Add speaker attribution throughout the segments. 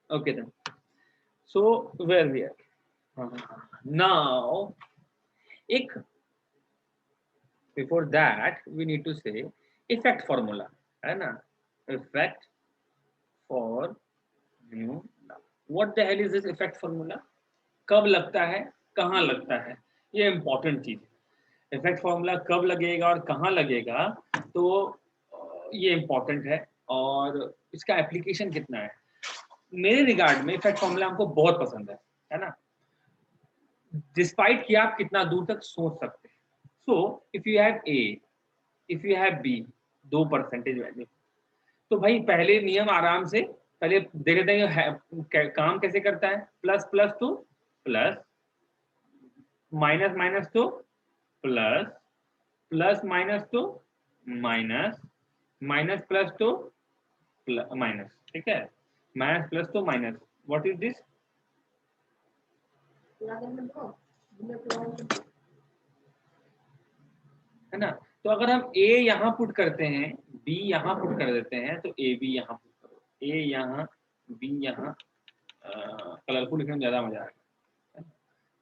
Speaker 1: Okay then. So where we are? Now, before that we need to say effect formula, है ना? Effect formula. What the hell is this effect formula? कब लगता है, कहाँ लगता है, ये इंपॉर्टेंट चीज है। इफेक्ट फॉर्मूला कब लगेगा और कहाँ लगेगा, तो ये इंपॉर्टेंट है, और इसका एप्लीकेशन कितना है। मेरे रिगार्ड में इफेक्ट फॉर्मूला हमको बहुत पसंद है ना, डिस्पाइट कि आप कितना दूर तक सोच सकते हैं। So if you have A, if you have B, दो परसेंटेज वैल्यू, तो भाई पहले नियम आराम से पहले दे देते हैं। काम कैसे करता है, plus plus two plus, minus minus two plus, plus minus two minus, minus plus two minus, ठीक है, minus plus two minus. What is this, है ना। तो अगर हम a यहाँ पुट करते हैं, b यहाँ पुट कर देते हैं, तो a b यहाँ पुट करो, a यहाँ b यहाँ, कलरफुल लिखने में ज्यादा मजा आएगा।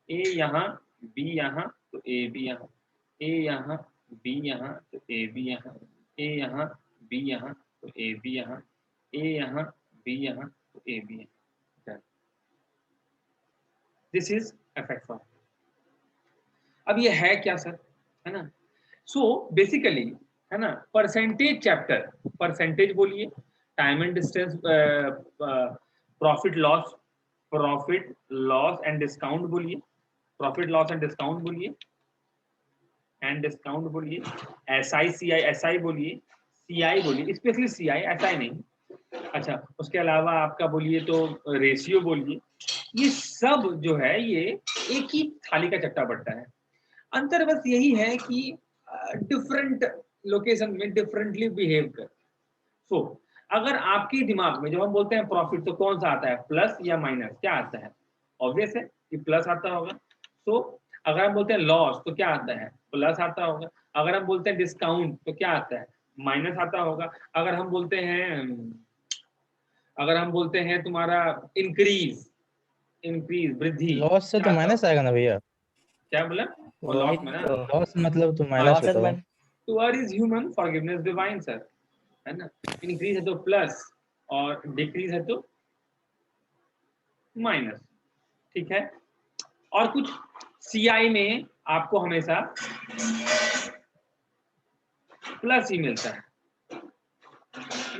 Speaker 1: a यहाँ b यहाँ, तो a b यहाँ, a यहाँ b यहाँ, तो a b यहाँ, a यहाँ b यहाँ, तो a b यहाँ, a यहाँ b यहाँ, तो a b यहाँ। This is effect form. अब ये है क्या सर, है ना। सो बेसिकली, है ना, परसेंटेज चैप्टर, परसेंटेज बोलिए, time and distance, profit loss, profit loss and discount बोलिए, प्रॉफिट लॉस एंड डिस्काउंट बोलिए, एंड डिस्काउंट बोलिए, एसआई सीआई, एसआई बोलिए, सीआई बोलिए, स्पेशली सीआई, एसआई नहीं। अच्छा, उसके अलावा आपका बोलिए तो रेशियो बोलिए। ये सब जो है ये एक ही थाली का चट्टा बट्टा है। अंतर बस यही है कि डिफरेंट लोकेशन में डिफरेंटली बिहेव कर। सो अगर आपके दिमाग में जब हम बोलते हैं प्रॉफिट, तो कौन सा आता है, प्लस या माइनस, क्या आता है, ऑब्वियस है कि प्लस आता होगा। सो अगर हम बोलते हैं लॉस, तो क्या आता है, प्लस आता होगा। अगर हम बोलते हैं डिस्काउंट, तो क्या आता है, माइनस आता होगा। अगर हम बोलते हैं, अगर हम बोलते हैं तुम्हारा इंक्रीज, इंक्रीज वृद्धि,
Speaker 2: लॉस से तो माइनस आएगा ना भैया।
Speaker 1: क्या बोला, और
Speaker 3: वही
Speaker 1: लॉस में ना,
Speaker 3: तो,
Speaker 2: लॉस मतलब तो माइनस
Speaker 3: लॉस है
Speaker 2: होता
Speaker 3: तो
Speaker 2: है।
Speaker 3: मैं
Speaker 1: to err is human, forgiveness divine sir, है ना। इंक्रीज है तो प्लस, और डिक्रीज है तो माइनस, ठीक है। और कुछ सीआई में आपको हमेशा प्लस ही मिलता है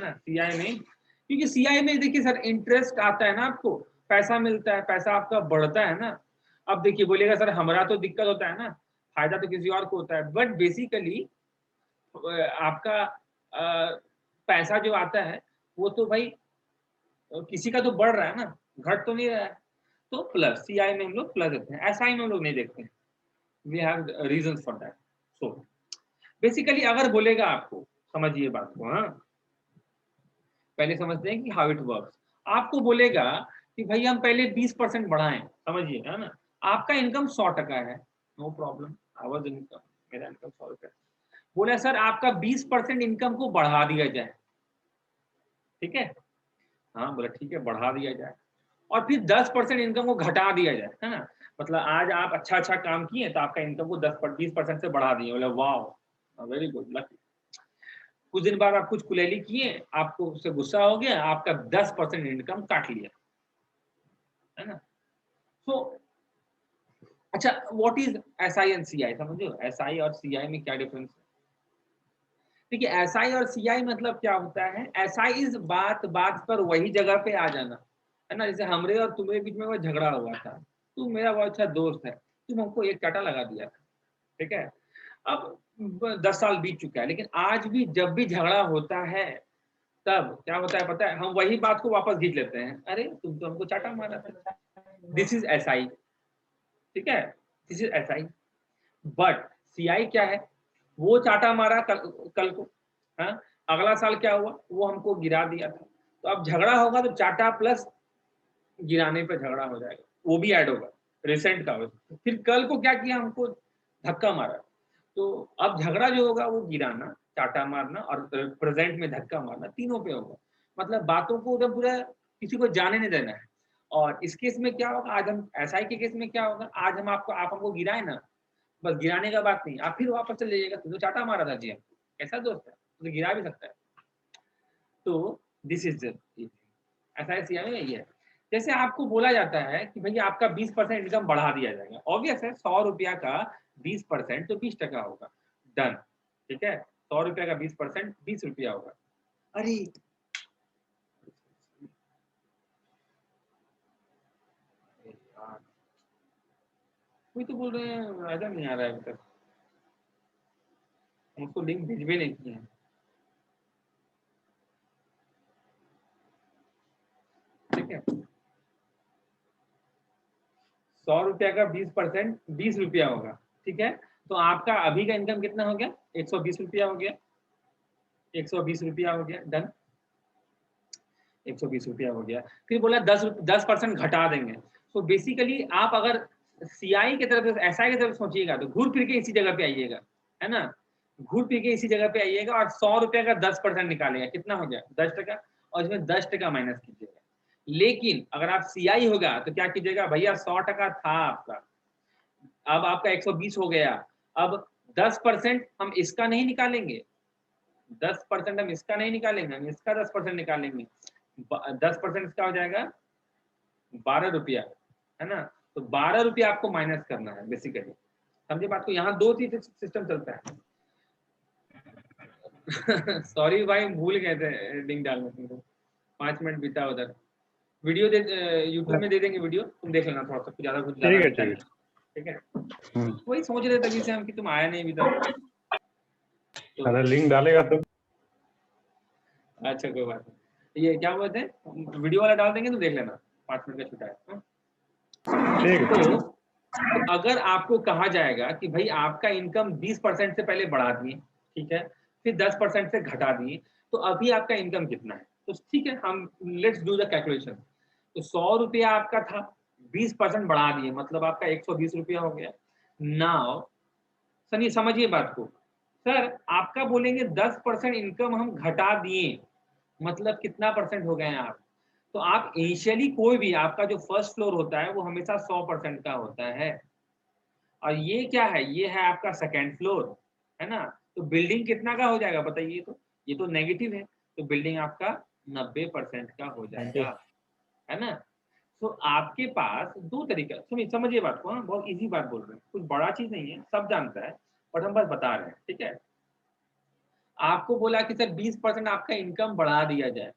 Speaker 1: ना, सीआई में, क्योंकि सीआई में देखिए सर इंटरेस्ट आता है ना, आपको पैसा मिलता है, पैसा आपका बढ़ता है ना। अब देखिए बोलेगा सर हमारा तो दिक्कत होता है ना, फायदा तो किसी और को होता है, बट बेसिकली आपका पैसा जो आता है वो तो भाई किसी का तो बढ़ रहा है ना, घट तो नहीं रहा है। तो प्लस, सीआई में हम लोग प्लस देते हैं, एसआई में हम लोग नहीं देखते हैं। We have reasons for that. So basically अगर बोलेगा आपको, समझिए बात को, हाँ पहले समझते हैं कि हाउ इट वर्क्स। आपको बोलेगा कि भाई हम पहले 20% बढ़ाएं, समझिए, है ना। आपका इनकम 100% है, नो प्रॉब्लम, आवर इनकम, मेरा इनकम 100 रुपये। बोला सर आपका 20% इनकम को बढ़ा दिया जाए, ठीक है, हाँ बोला ठीक है बढ़ा दिया जाए, और फिर 10% इनकम को घटा दिया जाए, है ना। मतलब आज आप अच्छा अच्छा काम किए तो आपका इनकम को 20% से बढ़ा दिए, बोले वाह वेरी गुड लकी। कुछ दिन बाद आप कुछ कुलेली किए, आपको उससे गुस्सा हो गया, आपका 10% इनकम काट लिया, है ना। सो अच्छा, what is SI and CI, समझो एसआई और सीआई में क्या डिफरेंस है। देखिए एसआई और सीआई मतलब क्या होता है, एसआई इज बात बात पर वही जगह पे आ जाना, है ना। जैसे हमरे और तुम्हारे बीच में वो झगड़ा हुआ था, तू मेरा बहुत अच्छा दोस्त है, तुम हमको एक काटा लगा दिया था, ठीक है। अब 10 साल बीत चुका है, लेकिन आज भी जब भी झगड़ा होता है तब क्या होता है पता है, हम वही बात को वापस खींच लेते हैं, अरे तुम तो हमको चाटा मारा था। दिस इज एसआई, ठीक है, this is SI. But CI क्या है, वो चाटा मारा कल को, हाँ अगला साल क्या हुआ, वो हमको गिरा दिया था। तो अब झगड़ा होगा तो चाटा प्लस गिराने पे झगड़ा हो जाएगा, वो भी ऐड होगा रिसेंट का। फिर कल को क्या किया, हमको धक्का मारा, तो अब झगड़ा जो होगा वो गिराना, चाटा मारना और प्रेजेंट में धक्का मारना, तीनों पे होगा। मतलब बातों को एकदम पूरा किसी को जाने नहीं देना है। और इस केस में क्या होगा, आज हम एसआई के केस में क्या होगा, आज हम आपको आप हमको गिराए ना, बस गिराने का बात नहीं, आप फिर वापस चले जाइएगा, तुमने चाटा मारा था जी हम, कैसा दोस्त है, तो गिरा भी सकता है। तो दिस इज एसआई में यही है। जैसे आपको बोला जाता है कि भैया आपका 20% इनकम बढ़ा दिया जाएगा, ऑब्वियस है 100 रुपया का 20% तो 20 टका होगा, डन, ठीक है, 100 रुपया का 20% 20 रुपया होगा। अरे यार, कोई तो बोल रहे हैं ऐसा नहीं आ रहा है अभी तक, मुझको लिंक भेज भी नहीं किए हैं। ठीक है, 100 रुपया का 20% 20 रुपया होगा, ठीक है, तो आपका अभी का इनकम कितना हो गया, 120 रुपया हो गया, 120 रुपया हो गया, डन, 120 रुपया हो गया। फिर बोला 10% घटा देंगे। तो बेसिकली आप अगर सीआई की तरफ से एसआई की तरफ सोचिएगा तो घूर फिर के इसी जगह पे आइएगा, है ना, घूर फिर के इसी जगह पे आइएगा और 100 रुपया का 10% निकालेगा, कितना हो गया 10 टका, और इसमें 10 टका माइनस कीजिएगा। लेकिन अगर आप सीआई होगा तो क्या कीजिएगा, भैया 100 टका था आपका, अब आपका 120 हो गया, अब 10% हम इसका नहीं निकालेंगे, 10% हम इसका नहीं निकालेंगे, हम इसका 10% निकालेंगे, 10% इसका हो जाएगा 12 रुपया, है ना, तो 12 रुपया आपको माइनस करना है बेसिकली, समझे बात को, यहाँ दो चीज सिस्टम चलता है। सॉरी भाई, भूल गए थे लिंक डालने तुमको, 5 मिनट बीता उधर, वीडियो दे यूट्यूब में दे देंगे वीडियो, तुम देख लेना, थोड़ा सा कुछ ज्यादा ठीक है, वही सोच रहे तभी से हम कि तुम आया नहीं अभी तक, तो
Speaker 3: अरे लिंक डालेगा तो
Speaker 1: अच्छा कोई बात नहीं, ये क्या बोलते हैं वीडियो वाला डाल देंगे तो देख लेना, 5 मिनट का छुट्टा है।
Speaker 3: ठीक है।
Speaker 1: तो अगर आपको कहा जाएगा कि भाई आपका इनकम 20% से पहले बढ़ा दिए, ठीक है, फिर 10% से घटा दिए, तो अभी आपका इनकम कितना है, तो ठीक है, हम लेट्स डू द कैलकुलेशन। तो 100 रुपया आपका था, 20% बढ़ा दिए, मतलब आपका 120 रुपया हो गया। नाउ सनी समझिए बात को, सर आपका बोलेंगे 10% इनकम हम घटा दिए, मतलब कितना परसेंट हो गए हैं आप, तो आप इनिशियली कोई भी आपका जो फर्स्ट फ्लोर होता है वो हमेशा 100% का होता है, और ये क्या है, ये है आपका सेकेंड फ्लोर, है ना, तो बिल्डिंग कितना का हो जाएगा बताइए, तो ये तो नेगेटिव है, तो बिल्डिंग आपका 90% का हो जाएगा, है ना। तो आपके पास दो तरीका, समझिए बात को, हाँ बहुत इजी बात बोल रहे हैं, कुछ बड़ा चीज नहीं है, सब जानता है, बट हम बस बता रहे हैं, ठीक है। आपको बोला कि सर 20% आपका इनकम बढ़ा दिया जाए,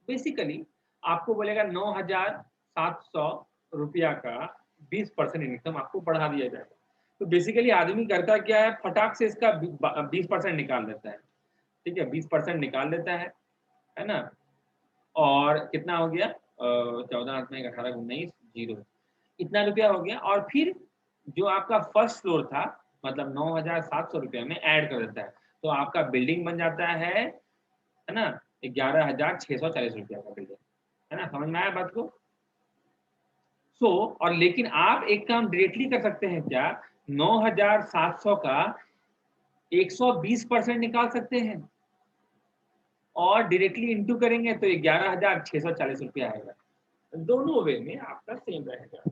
Speaker 1: बेसिकली आपको बोलेगा 9,700 रुपया का 20% इनकम आपको बढ़ा दिया जाएगा, तो बेसिकली आदमी करता क्या है, फटाक से इसका 20% निकाल देता है, ठीक है, 20% निकाल देता है ना, और कितना हो गया 14 8 में 18 19 जीरो, इतना रुपया हो गया, और फिर जो आपका फर्स्ट फ्लोर था मतलब 9,700 रुपया में ऐड कर देता है, तो आपका बिल्डिंग बन जाता है ना 11,640 रुपया का बिल्डिंग, है ना, समझ में आया बात को। सो और लेकिन आप एक काम डायरेक्टली कर सकते हैं क्या, 9,700 का 120% निकाल सकते हैं, और डायरेक्टली इंटू करेंगे तो 11,640 रुपया आएगा, दोनों वे में आपका सेम रहेगा।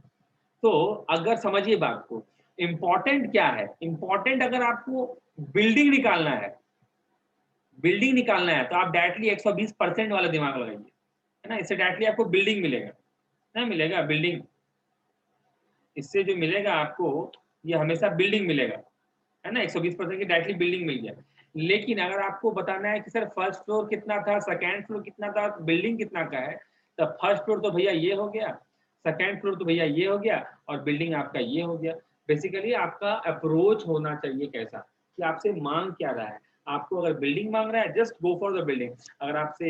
Speaker 1: तो अगर समझिए बात को, इंपॉर्टेंट क्या है, इंपॉर्टेंट अगर आपको बिल्डिंग निकालना है, बिल्डिंग निकालना है तो आप डायरेक्टली 120% वाला दिमाग लगाइए, है ना, इससे डायरेक्टली आपको बिल्डिंग मिलेगा, ना मिलेगा बिल्डिंग, इससे जो मिलेगा आपको ये हमेशा बिल्डिंग मिलेगा, है ना, 120% की डायरेक्टली बिल्डिंग मिल गया। लेकिन अगर आपको बताना है कि सर फर्स्ट फ्लोर कितना था, सेकेंड फ्लोर कितना था, बिल्डिंग कितना का है, तो फर्स्ट फ्लोर तो भैया ये हो गया, सेकेंड फ्लोर तो भैया ये हो गया, और बिल्डिंग आपका ये हो गया। बेसिकली आपका अप्रोच होना चाहिए कैसा, कि आपसे मांग क्या रहा है, आपको अगर बिल्डिंग मांग रहा है just go for the building, अगर आपसे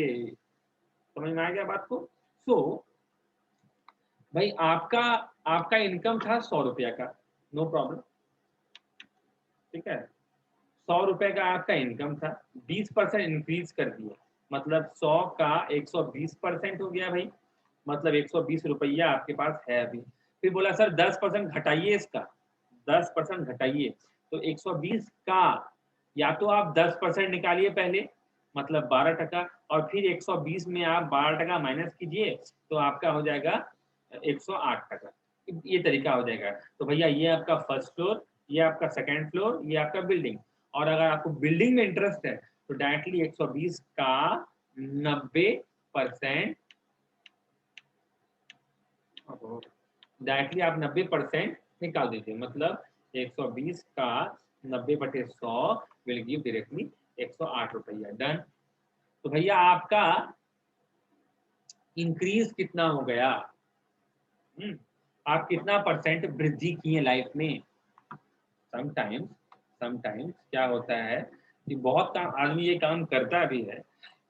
Speaker 1: समझ में आ गया बात को। सो भाई आपका इनकम था 100 रुपया का, नो प्रॉब्लम, ठीक है, 100 रुपए का आपका इनकम था, 20% इंक्रीज कर दिया, मतलब 100 का 120% हो गया भाई, मतलब 120 रुपया आपके पास है अभी। फिर बोला सर 10% घटाइए इसका, 10% घटाइए, तो 120 का या तो आप 10% निकालिए पहले, मतलब 12 टका, और फिर 120 में आप 12% माइनस कीजिए तो आपका हो जाएगा 108%। ये तरीका हो जाएगा। तो भैया ये आपका फर्स्ट फ्लोर, ये आपका सेकंड फ्लोर, ये आपका बिल्डिंग। और अगर आपको बिल्डिंग में इंटरेस्ट है तो डायरेक्टली 120 का 90%, डायरेक्टली आप 90% निकाल दीजिए। मतलब 120 का 90/100 विल गिव डायरेक्टली 108 रुपया। डन। तो भैया आपका इंक्रीज कितना हो गया? आप कितना परसेंट वृद्धि किए लाइफ में? समटाइम्स क्या होता है कि बहुत काम आदमी ये काम करता भी है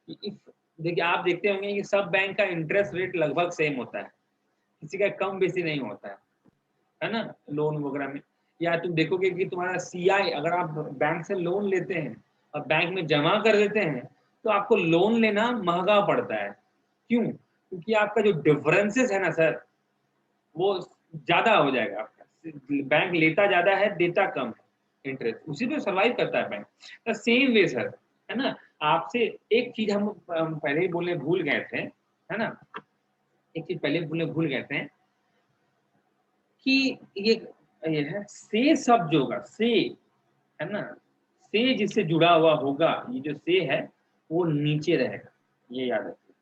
Speaker 1: कि देखिए, आप देखते होंगे कि सब बैंक का इंटरेस्ट रेट लगभग सेम होता है, किसी का कम बेसी नहीं होता है ना, लोन वगैरह में। या तुम देखोगे कि तुम्हारा सीआई, अगर आप बैंक से लोन लेते हैं और बैंक में जमा कर देते हैं तो आपको लोन लेना महंगा पड़ता है। क्यों? क्योंकि आपका जो डिफरेंसेस है ना सर, वो ज्यादा हो जाएगा आपका। बैंक लेता ज्यादा है, देता कम है इंटरेस्ट, उसी पे सर्वाइव करता है बैंक। तो सेम वे सर, है ना। आपसे एक चीज हम पहले ही बोलने भूल गए थे, है ना, एक चीज पहले बोलने भूल गए थे कि ये है से शब्द जो होगा, से, है ना, से जिससे जुड़ा हुआ होगा, ये जो से है वो नीचे रहेगा, ये याद रखिए,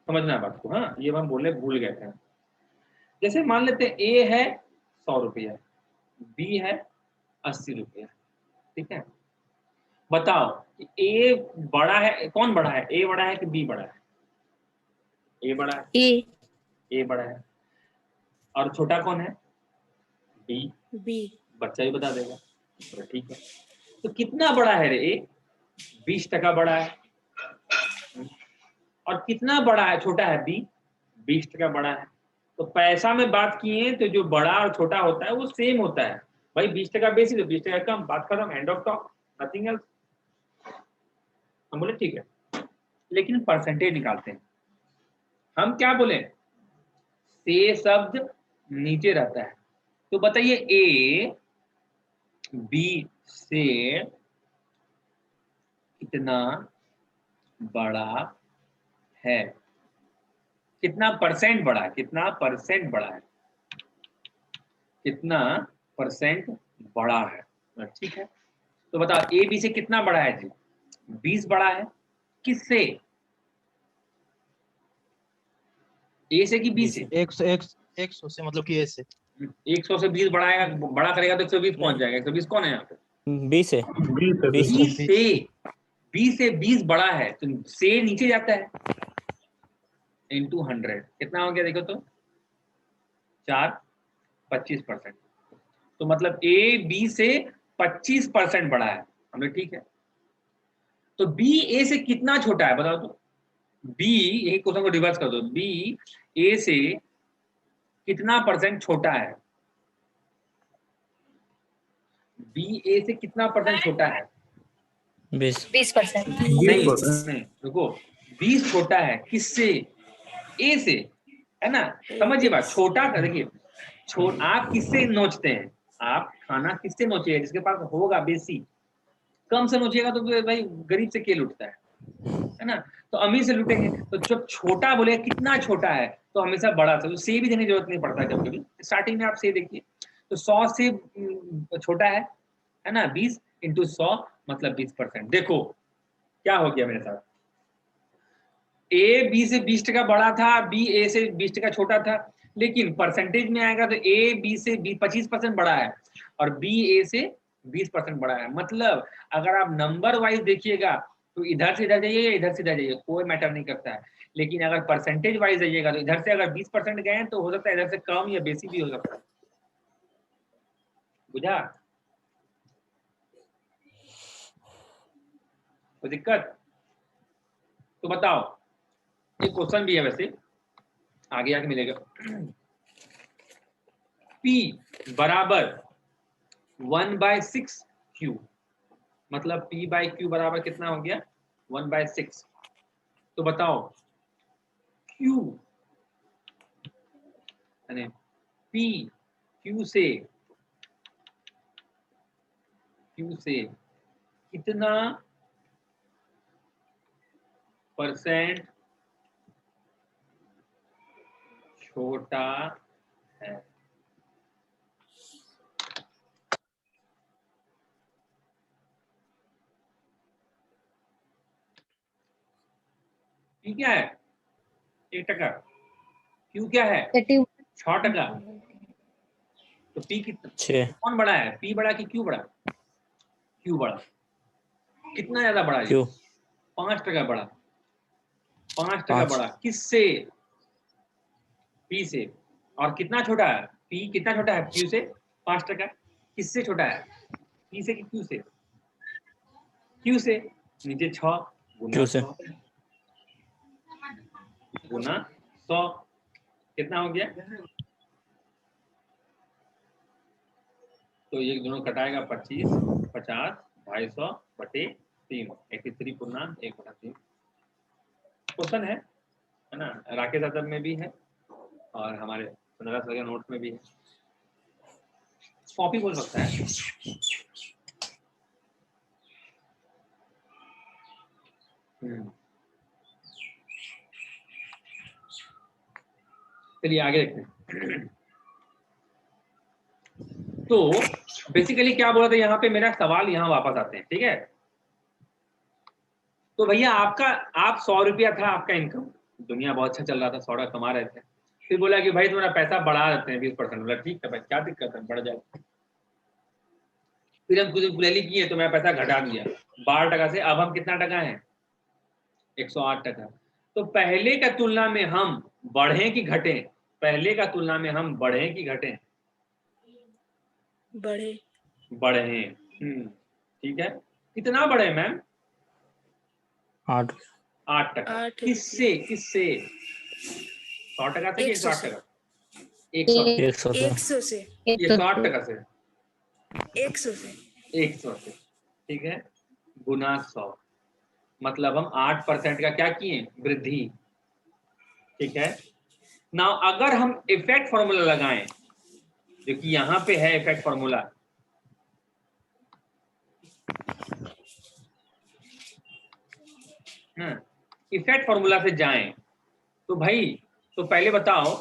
Speaker 1: समझना बात को। हाँ, ये हम बोलने भूल गए थे। जैसे मान लेते हैं ए है 100 रुपया, बी है 80 रुपया, ठीक है। बताओ कि ए बड़ा है, कौन बड़ा है, ए बड़ा है कि बी बड़ा है? ए बड़ा है, ए बड़ा है। और छोटा कौन है? बी। बच्चा ही बता देगा, तो ठीक है। तो कितना बड़ा है रे? ए 20% बड़ा है। और कितना बड़ा है, छोटा है? बी 20% बड़ा है। तो पैसा में बात किए तो जो बड़ा और छोटा होता है वो सेम होता है भाई। 20% बेसी तो 20% कम, बात खत्म, end of talk, nothing else. हम बोले ठीक है, लेकिन परसेंटेज निकालते हैं। हम क्या बोले? से शब्द नीचे रहता है। तो बताइए ए बी से कितना बड़ा है? कितना परसेंट बड़ा है? कितना परसेंट बड़ा है? कितना परसेंट बड़ा है? ठीक है। तो बताओ ए बी से कितना बड़ा है जी? 20 बड़ा है। किससे? ए से कि बी से?
Speaker 2: 100 से मतलब कि ऐसे
Speaker 1: 100 से 20 बढ़ाएगा, बड़ा करेगा तो 120 पहुंच जाएगा। 120 कौन है यहाँ पे?
Speaker 4: 20 है।
Speaker 1: 20 से 20 बड़ा है तो से नीचे जाता है, इंटू 100 कितना हो गया देखो तो? 4 25%। तो मतलब ए बी से 25% बड़ा है। हमने ठीक है। तो बी ए से कितना छोटा है बताओ तो? बी, यही क्वेश्चन को रिवर्स कर दो, बी ए से कितना परसेंट छोटा है? बी ए से कितना परसेंट छोटा है?
Speaker 4: 20%।
Speaker 1: नहीं रुको, 20 छोटा है किससे? ए से, है ना। समझिए बात, छोटा का देखिए, आप किससे नोचते हैं? आप खाना किससे नोचिएगा? जिसके पास होगा बेसी। कम से नोचिएगा तो भाई गरीब से के लुटता है ना। तो अमीर से लुटेंगे। तो जब छोटा बोले कितना छोटा है तो हमेशा बड़ा से, तो से भी देने की जरूरत नहीं पड़ता है कभी कभी। स्टार्टिंग में आप से देखिए तो 100 से छोटा है ना। 20 इंटू 100 मतलब 20%। देखो क्या हो गया मेरे साथ, ए बी से 20% बड़ा था, बी ए से 20% छोटा था। लेकिन परसेंटेज में आएगा तो ए बी से 25% बड़ा है और बी ए से 20% बड़ा है। मतलब अगर आप नंबर वाइज देखिएगा तो इधर से इधर जाइए, इधर से इधर जाइए, कोई मैटर नहीं करता है। लेकिन अगर परसेंटेज वाइज जाइएगा तो इधर से अगर 20% गए तो हो सकता है इधर से कम या बेसी भी हो सकता है। बुझा? कोई दिक्कत? तो बताओ, एक क्वेश्चन भी है वैसे, आगे आके मिलेगा। P बराबर 1/6 Q, मतलब P बाई Q बराबर कितना हो गया? 1/6। तो बताओ Q यानी P Q से कितना परसेंट छोटा है। पी क्या है? 1%। क्यू क्या है? 6%। तो पी कितना?
Speaker 4: 6
Speaker 1: कौन बड़ा है? पी बड़ा कि क्यू बड़ा? क्यू बड़ा। कितना ज्यादा बड़ा है?
Speaker 4: क्यू
Speaker 1: 5% बड़ा। 5%
Speaker 4: 5
Speaker 1: बड़ा किससे? पी से। और कितना छोटा है? पी कितना छोटा है क्यू से? 5%। किससे छोटा है? पी से कि क्यू से? क्यू से। नीचे 6 गुना
Speaker 4: क्यू से
Speaker 1: 100 गुना 100 कितना हो गया? तो ये दोनों कटाएगा 25, 50, 250 बटे 3, 83 पूर्णांक 1/3। क्वेश्चन है ना? राकेश यादव में भी है और हमारे 1500 के नोट में भी है। कॉपी बोल सकता है। चलिए आगे देखते हैं। तो बेसिकली क्या बोला था यहाँ पे? मेरा सवाल यहाँ वापस आते हैं, ठीक है? तो भैया आपका 100 रुपया था आपका इनकम, दुनिया बहुत अच्छा चल रहा था, 100 कमा रहे थे। फिर बोला कि भाई तुम्हारा पैसा बढ़ा देते हैं 20%। बोला ठीक है भाई, क्या दिक्कत है, बढ़ जाए। फिर हम कुछ बुलेली किए तो मैं पैसा घटा दिया 12% से। अब हम कितना टका है? 108%। तो पहले का तुलना में हम बढ़े कि घटे? पहले का तुलना में हम बढ़े कि घटे? बढ़े। ठीक है। कितना बढ़े मैम?
Speaker 4: 8
Speaker 1: 8%। किससे? 100% से कि 108%?
Speaker 4: 100 से
Speaker 1: ये 108% से 100 से, ठीक है, गुना 100। मतलब हम 8% का क्या किए? वृद्धि। ठीक है ना? अगर हम इफेक्ट फॉर्मूला लगाएं, जो कि यहाँ पे है इफेक्ट फॉर्मूला, इफेक्ट फॉर्मूला से जाएं तो भाई, तो पहले बताओ।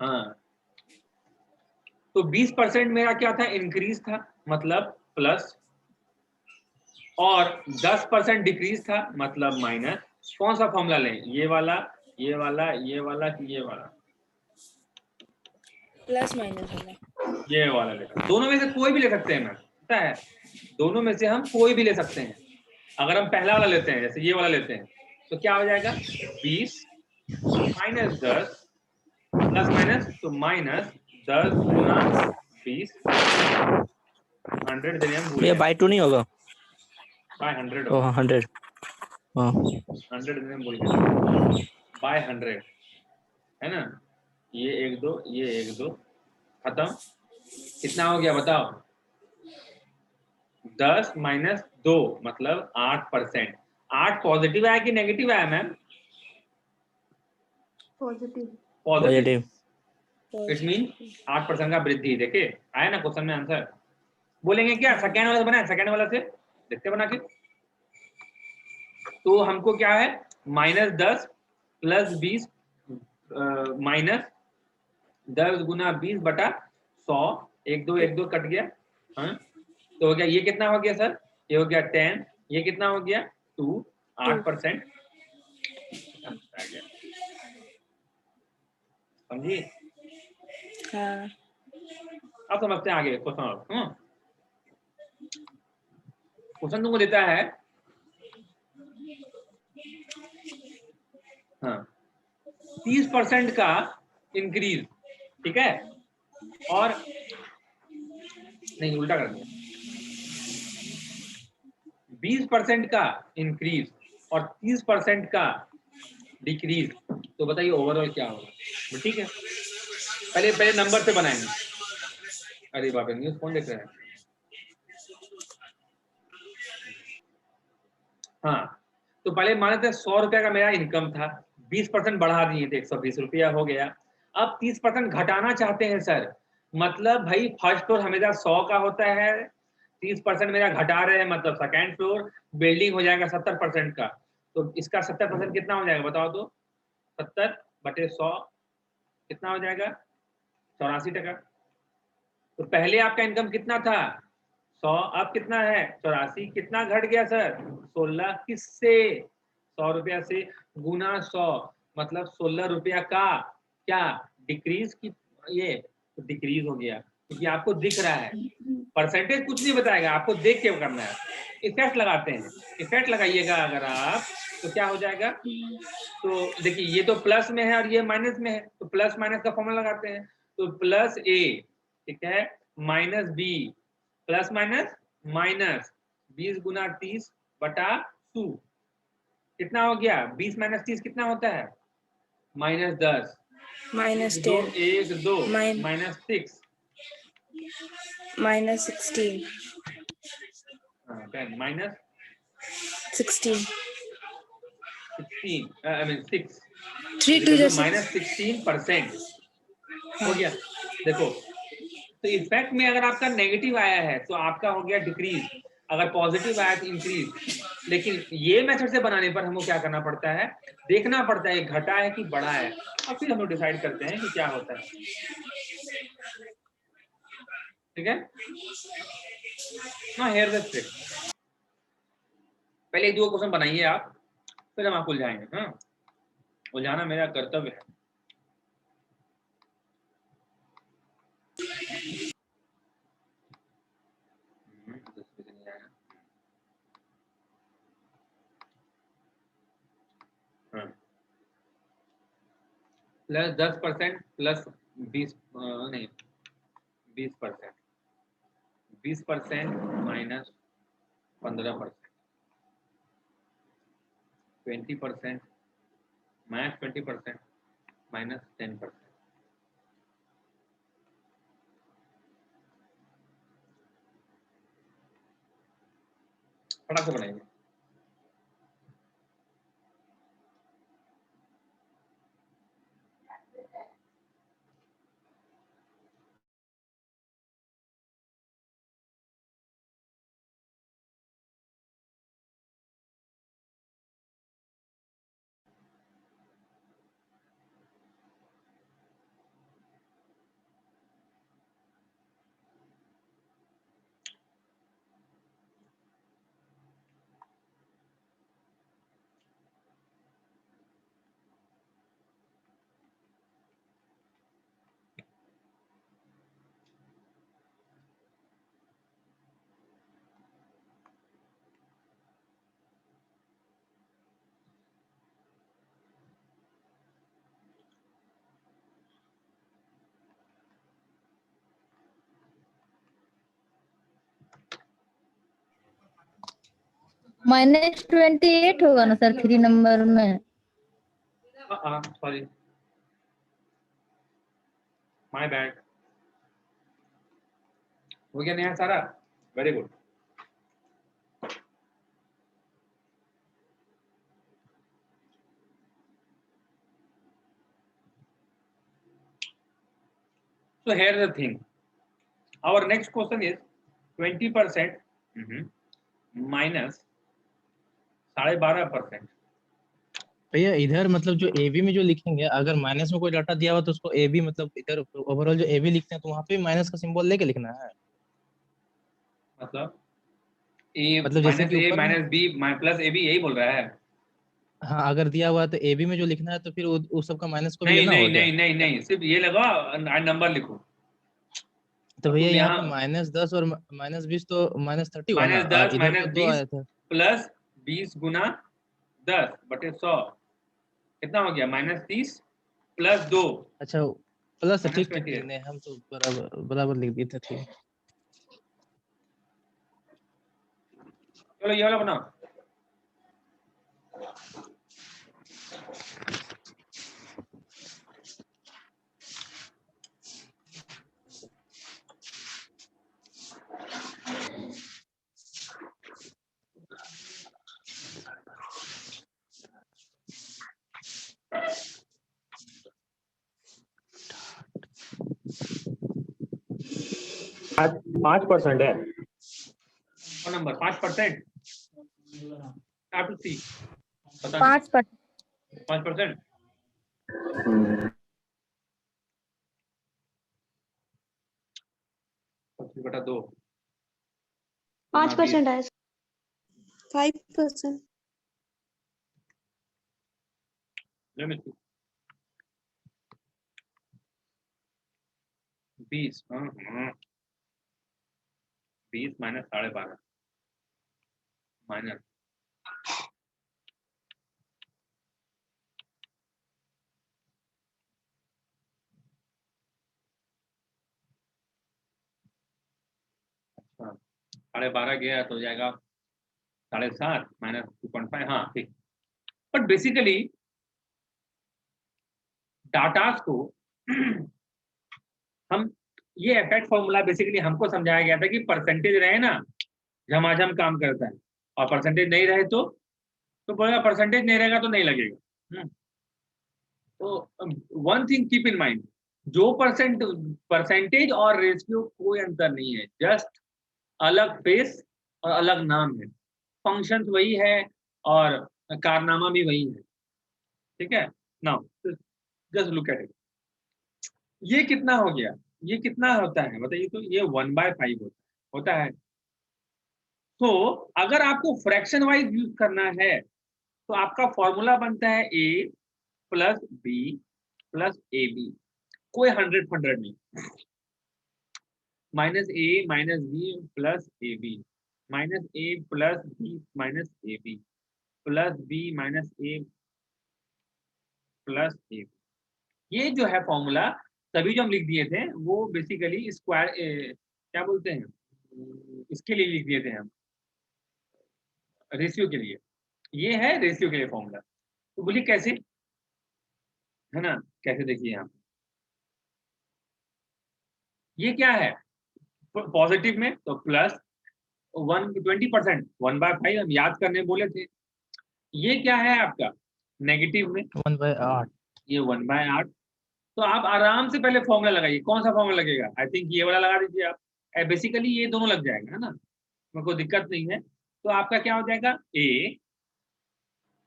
Speaker 1: हाँ, तो 20% मेरा क्या था? इंक्रीज था, मतलब प्लस। और 10% डिक्रीज था, मतलब माइनस। कौन सा फॉर्मूला लें? ये वाला, ये वाला, ये वाला कि ये वाला?
Speaker 5: प्लस माइनस वाला।
Speaker 1: ये वाला लेना। दोनों में से कोई भी ले सकते हैं मैम, पता है? दोनों में से हम कोई भी ले सकते हैं। अगर हम पहला वाला लेते हैं, जैसे ये वाला लेते हैं, तो क्या हो जाएगा? 20 माइनस 10 प्लस माइनस, तो माइनस 10 गुना 20, 100 देने हम भूल
Speaker 4: ये
Speaker 1: गए।
Speaker 4: बाय 2 नहीं होगा?
Speaker 1: बाय 100
Speaker 4: ओह 100। हाँ
Speaker 1: 100 देने हम भूल गए। बाय 100 है ना? ये 1 2, ये 1 2 खत्म। कितना हो गया बताओ? 10 माइनस 2 मतलब 8%। 8 पॉजिटिव आया कि नेगेटिव आया ma'am? Positive.
Speaker 4: Positive.
Speaker 1: It mean 8% का वृद्धि। देखे आया ना क्वेश्चन में आंसर? बोलेंगे क्या सेकेंड वाला से बनाए? सेकेंड वाला से देखते बना के। तो हमको क्या है? -10 प्लस 20 माइनस 10 गुना 20 बटा 100। 1 2 1 2 कट गया। हाँ, तो हो गया। ये कितना हो गया सर? ये हो गया 10। ये कितना हो गया? 2। 8%। समझिए?
Speaker 5: हाँ।
Speaker 1: अब समझते हैं आगे क्वेश्चन। क्वेश्चन तुमको देता है, हाँ, 30% का इंक्रीज, ठीक है, और नहीं उल्टा कर दिया। 20% का इंक्रीज और 30% का डिक्रीज। तो बताइए ओवरऑल क्या होगा? ठीक है, पहले नंबर से बनाएंगे। अरे बाप रे, न्यूज कौन देख रहा है? हाँ, तो पहले मान लेते हैं 100 रुपया का मेरा इनकम था, 20% बढ़ा दिए थे, 120 रुपया हो गया। अब 30% घटाना चाहते हैं सर। मतलब भाई फर्स्ट फ्लोर हमेशा 100 का होता है, 30% मेरा घटा रहे हैं, मतलब सेकेंड फ्लोर बिल्डिंग हो जाएगा 70% का, तो इसका 70% कितना हो जाएगा बताओ तो? 70/100 कितना हो जाएगा? 84%। तो पहले आपका इनकम कितना था? 100, अब कितना है? 84। कितना घट गया सर? 16। किससे? 100 रुपया से गुना 100, मतलब 16 रुपया का क्या डिक्रीज की? ये तो डिक्रीज हो गया, क्योंकि आपको दिख रहा है। परसेंटेज कुछ नहीं बताएगा, आपको देख के करना है। इफेक्ट लगाते हैं, इफेक्ट लगाइएगा अगर आप, तो क्या हो जाएगा? तो देखिए ये तो प्लस में है और ये माइनस में है, तो प्लस माइनस का फॉर्मूला लगाते हैं। तो प्लस ए, ठीक है, minus B, plus minus minus 20 गुना 30/2 कितना हो गया? 20 माइनस 30 कितना होता है? -10
Speaker 5: -10
Speaker 1: 1 2 -6
Speaker 5: -16
Speaker 1: 10 -16
Speaker 5: 16
Speaker 1: I mean 6
Speaker 5: 3 2
Speaker 1: तो
Speaker 5: जैसे
Speaker 1: -16% हो गया। देखो तो इफेक्ट में अगर आपका नेगेटिव आया है तो आपका हो गया डिक्रीज, अगर पॉजिटिव आया तो इंक्रीज। लेकिन ये मेथड से बनाने पर हमको क्या करना पड़ता है? देखना पड़ता है घटा है कि बढ़ा है, और फिर हम लोग डिसाइड करते हैं कि क्या होता है। ठीक है ना? Here the trick. पहले 1-2 क्वेश्चन बनाइए आप, फिर हम आपको उलझाएंगे। हाँ, उलझाना मेरा कर्तव्य है। प्लस 10% प्लस 20 नहीं 20%, 20% माइनस 15%, 20% माइनस 20% माइनस 10%। फटाक से बनाएंगे।
Speaker 6: -28 होगा ना सर 3 नंबर में?
Speaker 1: Sorry, my bad. हो गया नया सारा? Very good. So here is the thing. Our next question is 20% minus 12.5%।
Speaker 2: भैया इधर मतलब जो एबी में जो लिखेंगे, अगर माइनस में कोई डाटा दिया हुआ तो उसको एबी मतलब इधर ओवरऑल जो एबी लिखते हैं तो वहां पे माइनस का सिंबल लेके लिखना है।
Speaker 1: मतलब ए
Speaker 2: मतलब जैसे
Speaker 1: माइनस
Speaker 2: कि
Speaker 1: ए
Speaker 2: ऊपर में
Speaker 1: minus B plus A B, यही बोल रहा है?
Speaker 2: हाँ, अगर दिया हुआ तो एबी में जो लिखना है तो फिर उस सब का माइनस को भी
Speaker 1: नहीं
Speaker 2: लेना
Speaker 1: नहीं
Speaker 2: होगा क्या?
Speaker 1: नहीं नहीं नहीं, सिर्फ ये लगाओ, नंबर लिखो।
Speaker 2: तो भैया
Speaker 1: तुम
Speaker 2: यहाँ
Speaker 1: यहाँ
Speaker 2: पे -10 और -20 तो -30 हुआ ना, और
Speaker 1: -10
Speaker 2: इधर तो 2
Speaker 1: -20
Speaker 2: आया था।
Speaker 1: प्लस 20 गुना 10/100 कितना हो गया? -30 प्लस 2
Speaker 2: अच्छा प्लस, ठीक ठीक
Speaker 1: -28।
Speaker 2: ठीक, नहीं हम तो बराबर बराबर लिख दिए थे। ठीक,
Speaker 1: चलो ये वाला बनाओ।
Speaker 3: आज 5% है।
Speaker 1: नंबर 5%? आप सी पता
Speaker 6: 5%।
Speaker 1: 5%। बटा 2
Speaker 7: 5% आया 5%।
Speaker 1: लिमिट 20 20 माइनस 12.5 माइनस अच्छा 12.5 गया तो हो जाएगा 7.5 माइनस 2.5। हाँ ठीक। बट बेसिकली डाटास को हम ये इफेक्ट फॉर्मूला बेसिकली हमको समझाया गया था कि परसेंटेज रहे ना झमाझम काम करता है, और परसेंटेज नहीं रहे तो बोलेगा परसेंटेज नहीं रहेगा तो नहीं लगेगा। तो one thing keep in mind, जो परसेंटेज और रेशियो कोई अंतर नहीं है, जस्ट अलग फेस और अलग नाम है, फंक्शंस वही है और कारनामा भी वही है। ठीक है, now just look at it. ये कितना हो गया, ये कितना होता है बताइए तो, ये 1/5 होता है। तो अगर आपको फ्रैक्शन वाइज यूज करना है तो आपका फॉर्मूला बनता है a plus b plus ab, कोई 100 नहीं, minus a minus b plus ab, minus a plus b minus ab plus b minus a plus ab। ये जो है फॉर्मूला तभी जो हम लिख दिए थे वो बेसिकली स्क्वायर क्या बोलते हैं, इसके लिए लिख दिए थे हम, रेशियो के लिए। ये है रेशियो के लिए फॉर्मूला। तो बोलिए कैसे, है ना, कैसे देखिए यहाँ, ये क्या है पॉजिटिव में तो प्लस 20%, 1/5 हम याद करने बोले थे। ये क्या है आपका नेगेटिव में
Speaker 2: 1/8।
Speaker 1: ये 1/8। तो आप आराम से पहले फॉर्मूला लगाइए, कौन सा फॉर्मूला लगेगा, आई थिंक ये वाला लगा दीजिए आप। बेसिकली ये दोनों लग जाएगा, है ना, मेरे को दिक्कत नहीं है। तो आपका क्या हो जाएगा a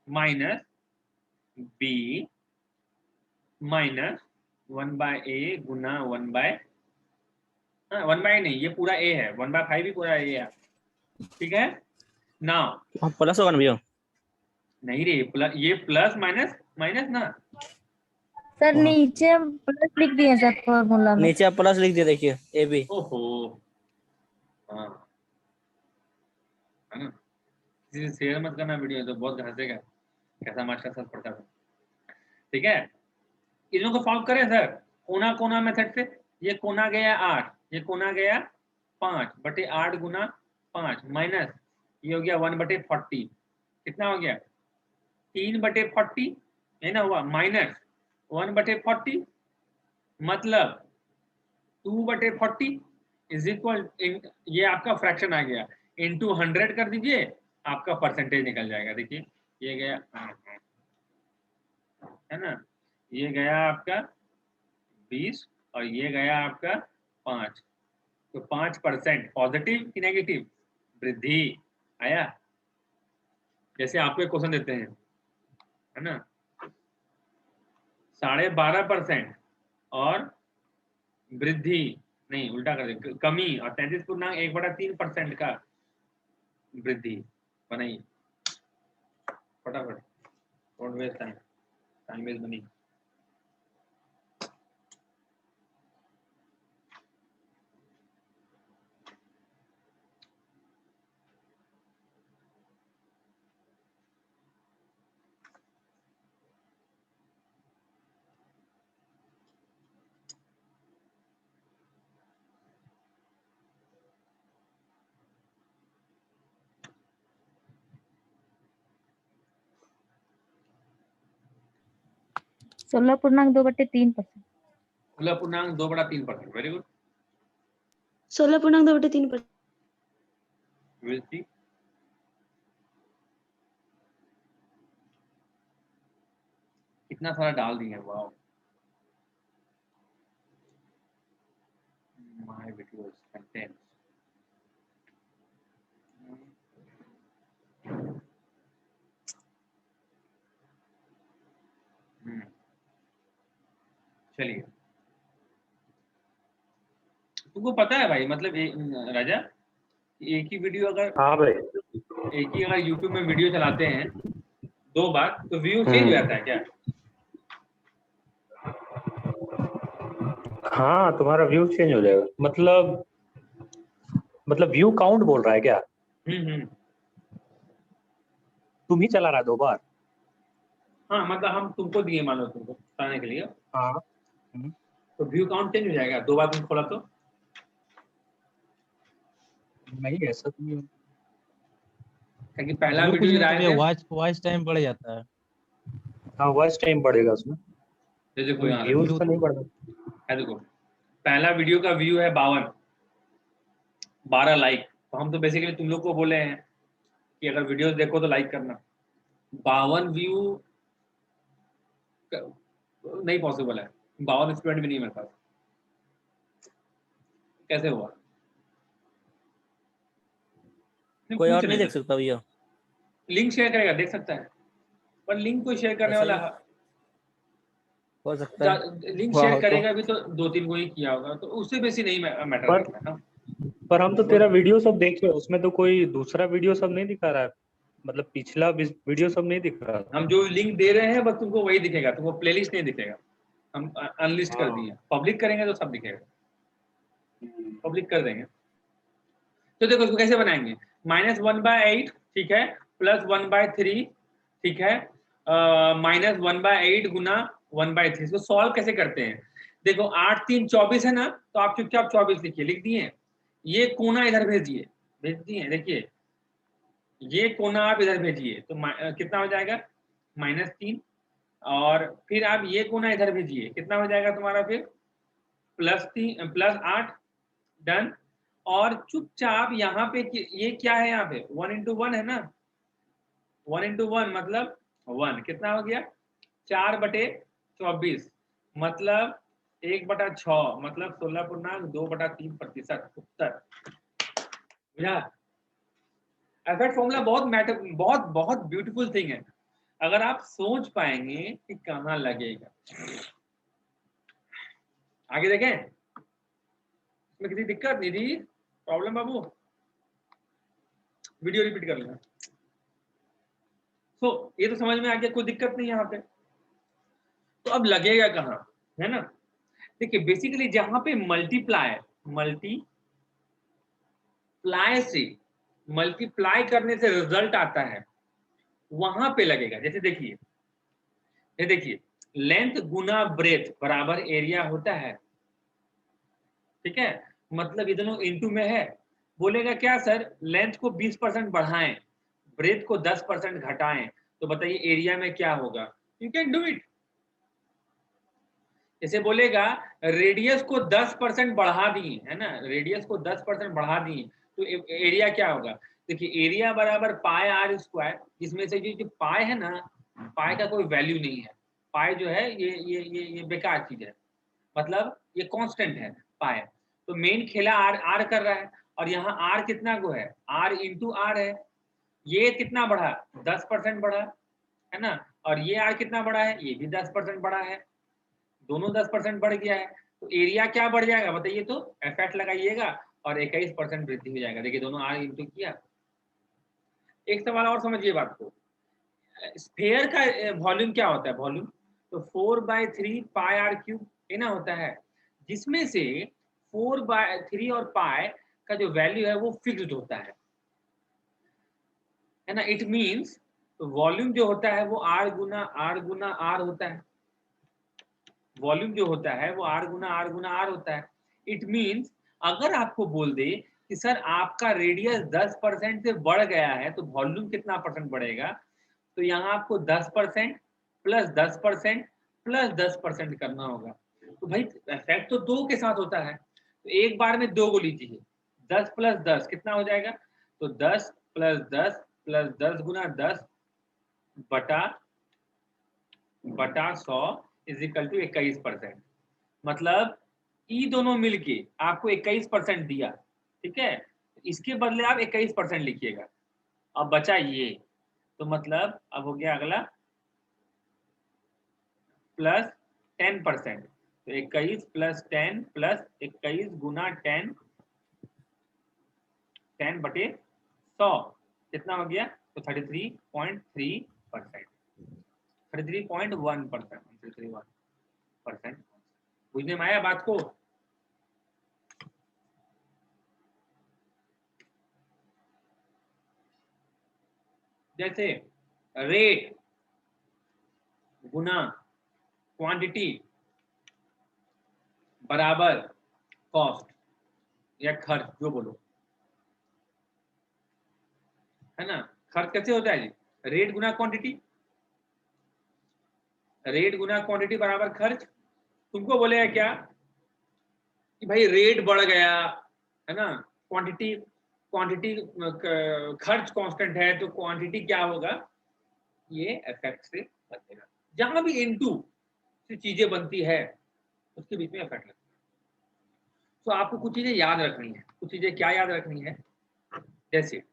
Speaker 1: minus b minus 1/a गुना 1/, नहीं ये पूरा a है, 1/5 भी पूरा a है। ठीक है, नाउ
Speaker 4: प्लस होगा ना भैया?
Speaker 1: नहीं रे, प्लस, ये प्लस माइनस माइनस ना,
Speaker 6: सर नीचे प्लस लिख दिए सर फॉर्मूला में।
Speaker 4: नीचे आप प्लस लिख दिया, देखिए ए बी।
Speaker 1: ओहो, हाँ, है ना, किसी से शेयर मत करना वीडियो, तो बहुत हंसेगा कैसा मास्टर सर पढ़ता था। ठीक है, इन लोगों को सॉल्व करें सर कोना कोना मेथड से। ये कोना गया 8, ये कोना गया 5/8 गुना 5 माइनस ये हो गया 1/40, कितना हो गया 3/40, है ना, हुआ माइनस 1/40 मतलब 2/40 इज इक्वल, ये आपका फ्रैक्शन आ गया, इनटू 100 कर दीजिए, आपका परसेंटेज निकल जाएगा। देखिए ये गया, है ना, ये गया आपका 20 और ये गया आपका 5, तो 5% पॉजिटिव कि नेगेटिव, वृद्धि आया। जैसे आपको एक क्वेश्चन देते हैं, है ना, 12.5% और वृद्धि, नहीं उल्टा कर दे, कमी, और 33.1/3% का वृद्धि बनाइए फटाफट, don't waste time, time is money.
Speaker 6: सोलह पूर्णांक 2/3%।
Speaker 1: 16.2/3%, वेरी गुड।
Speaker 7: 16.2/3%।
Speaker 1: विल सी, कितना सारा डाल दिए, वाओ, माय वीडियोस कंटेंट्स, चलिए, तुमको पता है भाई, मतलब राजा, एक ही वीडियो अगर
Speaker 3: हाँ भाई।
Speaker 1: एक ही अगर यूट्यूब में वीडियो चलाते हैं 2 बार तो व्यू चेंज हो जाता है क्या?
Speaker 3: हाँ, तुम्हारा व्यू चेंज हो जाएगा। मतलब व्यू काउंट बोल रहा है क्या?
Speaker 1: हम्म।
Speaker 3: तुम ही चला रहा है 2 बार?
Speaker 1: हाँ, मतलब हम तुमको दिए, मान लो तुमको बताने के लिए,
Speaker 3: हाँ।
Speaker 1: तो व्यू काउंट चेंज हो जाएगा 2 बार तुम खोला तो?
Speaker 3: नहीं, ऐसा तो नहीं।
Speaker 1: क्योंकि पहला
Speaker 2: व्यू कुछ
Speaker 1: वीडियो
Speaker 2: नहीं, तो
Speaker 1: डाले
Speaker 2: भैया
Speaker 1: थे,
Speaker 2: वॉच टाइम बढ़ जाता है।
Speaker 3: हाँ, वॉच टाइम बढ़ेगा उसमें,
Speaker 1: जैसे कोई यहाँ
Speaker 3: व्यूज तो नहीं बढ़ेगा।
Speaker 1: है, देखो पहला वीडियो का व्यू है 12 लाइक, तो हम तो बेसिकली तुम लोग को बोले हैं कि अगर वीडियोस देखो तो लाइक करना। 52 व्यू नहीं पॉसिबल है, 52 स्टूडेंट भी नहीं मेरे पास, कैसे हुआ?
Speaker 4: कोई और
Speaker 1: पूछ
Speaker 4: नहीं
Speaker 1: रहे
Speaker 4: देख
Speaker 1: थे।
Speaker 4: सकता भैया?
Speaker 1: लिंक शेयर करेगा, देख सकता है, पर लिंक कोई शेयर करने
Speaker 4: ऐसा
Speaker 1: वाला
Speaker 4: भी हो सकता है,
Speaker 1: लिंक
Speaker 4: हुआ
Speaker 1: शेयर
Speaker 4: हो तो।
Speaker 1: करेगा भी तो 2-3 को ही किया होगा, तो उससे बेसी नहीं मैटर
Speaker 3: पर
Speaker 1: करता है ना।
Speaker 3: पर हम तो तेरा वीडियो सब देखे, उसमें तो कोई दूसरा वीडियो सब नहीं दिखा रहा है, मतलब पिछला वीडियो सब नहीं दिख रहा।
Speaker 1: हम जो लिंक दे रहे हैं बस तुमको वही दिखेगा, तुमको प्लेलिस्ट नहीं दिखेगा। हम अनलिस्ट कर दिए, पब्लिक करेंगे तो सब दिखेगा, पब्लिक कर देंगे। तो देखो इसको कैसे बनाएंगे, -1/8 ठीक है, +1/3 ठीक है, -1/8 गुना 1/3। इसको सॉल्व कैसे करते हैं? देखो 8 3 24 है ना, तो आप चुपचाप 24 लिखिए, लिख दिए। ये कोना इधर भेज दिए, देखिए ये कोना आप इधर भेजिए, तो कितना हो जाएगा? -3। और फिर आप ये कोना इधर भेजिए, कितना हो जाएगा तुम्हारा फिर? +8। डन। और चुपचाप यहाँ पे ये क्या है, यहाँ पे 1 into 1 है ना, 1 into 1 मतलब 1, कितना हो गया? 4/24 मतलब 1/6 मतलब 16.2/3%। उत्तर बुझा? एफर्ट फॉर्मूला बहुत बहुत ब्यूटीफुल थिंग है, अगर आप सोच पाएंगे कि कहाँ लगेगा। आगे देखें, इसमें किसी दिक्कत नहीं थी, प्रॉब्लम बाबू? वीडियो रिपीट कर लेना। तो ये तो समझ में आ गया, कोई दिक्कत नहीं यहाँ पे। तो अब लगेगा कहाँ, है ना? देखिए बेसिकली जहां पे मल्टीप्लाई करने से रिजल्ट आता है वहां पे लगेगा। जैसे देखिए, ये देखिए, लेंथ गुना ब्रेथ बराबर एरिया होता है, ठीक है, मतलब ये दोनों इनटू में है। बोलेगा क्या सर, लेंथ को 20% बढ़ाएं, ब्रेथ को 10% घटाएं, तो बताइए एरिया में क्या होगा? You can do it. जैसे बोलेगा रेडियस को 10% बढ़ा दिए, है ना, रेडियस को 10% बढ़ा दिए, तो एरिया क्या होगा? देखिए एरिया बराबर पाई आर स्क्वायर, जिसमें से जो पाई है ना, पाई का कोई वैल्यू नहीं है। पाई जो है ये बेकार चीज है, मतलब ये कांस्टेंट है पाई। तो मेन खेला आर आर कर रहा है, और यहाँ आर कितना को है? आर इंटू आर है। ये कितना बढ़ा? 10% बढ़ा, है ना, और ये आर कितना बढ़ा है? ये भी 10% बढ़ा है, दोनों 10% बढ़ गया है। तो एरिया क्या बढ़ जाएगा बताइए? तो एफेक्ट लगाइएगा और 21% वृद्धि हो जाएगा। देखिए दोनों आर इंटू किया। एक सवाल और समझिए बात को, स्फीयर का वॉल्यूम क्या होता है? वॉल्यूम तो 4/3 पाई आर क्यूब ये ना होता है, जिसमें से 4/3 और पाई का जो वैल्यू है वो फिक्स्ड होता है ना। इट मींस तो वॉल्यूम जो होता है वो आर गुना आर होता है। वॉल्यूम जो होता है वो आर गुना आर होता है। इट मींस अगर आपको बोल दे कि सर आपका रेडियस 10% से बढ़ गया है तो वॉल्यूम कितना परसेंट बढ़ेगा, तो यहाँ आपको 10% प्लस 10% प्लस 10% करना होगा। तो भाई इफेक्ट तो 2 के साथ होता है, तो एक बार में 2 को लीजिए। 10 प्लस 10 कितना हो जाएगा? तो 10 प्लस 10 प्लस 10 गुना 10 बटा 100 इज इक्वल टू 21%। मतलब ई दोनों मिलके आपको 21% दिया, ठीक है, इसके बदले आप 21% लिखिएगा। अब बचा ये, तो मतलब अब हो गया अगला प्लस 10%, तो 21 प्लस 10 प्लस 21 गुना 10 बटे 100 कितना हो गया? तो 33.3%, 33.1%। बुझने में आया बात को? जैसे रेट गुना क्वांटिटी बराबर कॉस्ट या खर्च, जो बोलो, है ना। खर्च कैसे होता है जी? रेट गुना क्वांटिटी, रेट गुना क्वांटिटी बराबर खर्च। तुमको बोलेगा क्या कि भाई रेट बढ़ गया, है ना, क्वांटिटी खर्च कांस्टेंट है, तो क्वांटिटी क्या होगा? ये इफेक्ट से बचेगा। जहां भी इनटू से चीजें बनती है उसके बीच में इफेक्ट लगता है। तो आपको कुछ चीजें याद रखनी है। कुछ चीजें क्या याद रखनी है? जैसे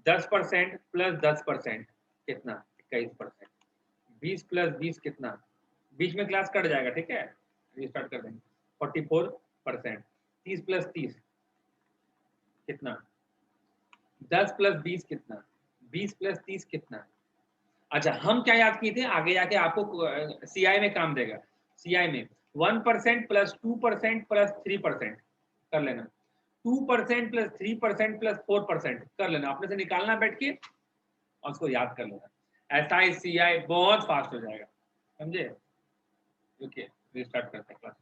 Speaker 1: 10% प्लस 10% कितना? 21%। 20 प्लस 20 कितना? बीच में क्लास कट जाएगा, ठीक है, रिस्टार्ट कर देंगे। 44%। 30 प्लस 30 कितना? 10 प्लस 20 कितना? 20 प्लस 30 कितना? अच्छा, हम क्या याद किए थे? आगे जाके आपको सीआई में काम देगा। सीआई में 1% प्लस 2% प्लस 3% कर लेना। 2% प्लस 3% प्लस 4% कर लेना। अपने से निकालना बैठ के और उसको याद कर लेना। एसआई सीआई बहुत फास्ट हो जाएगा, समझे? ओके, रिस्टार्ट करते हैं क्लास।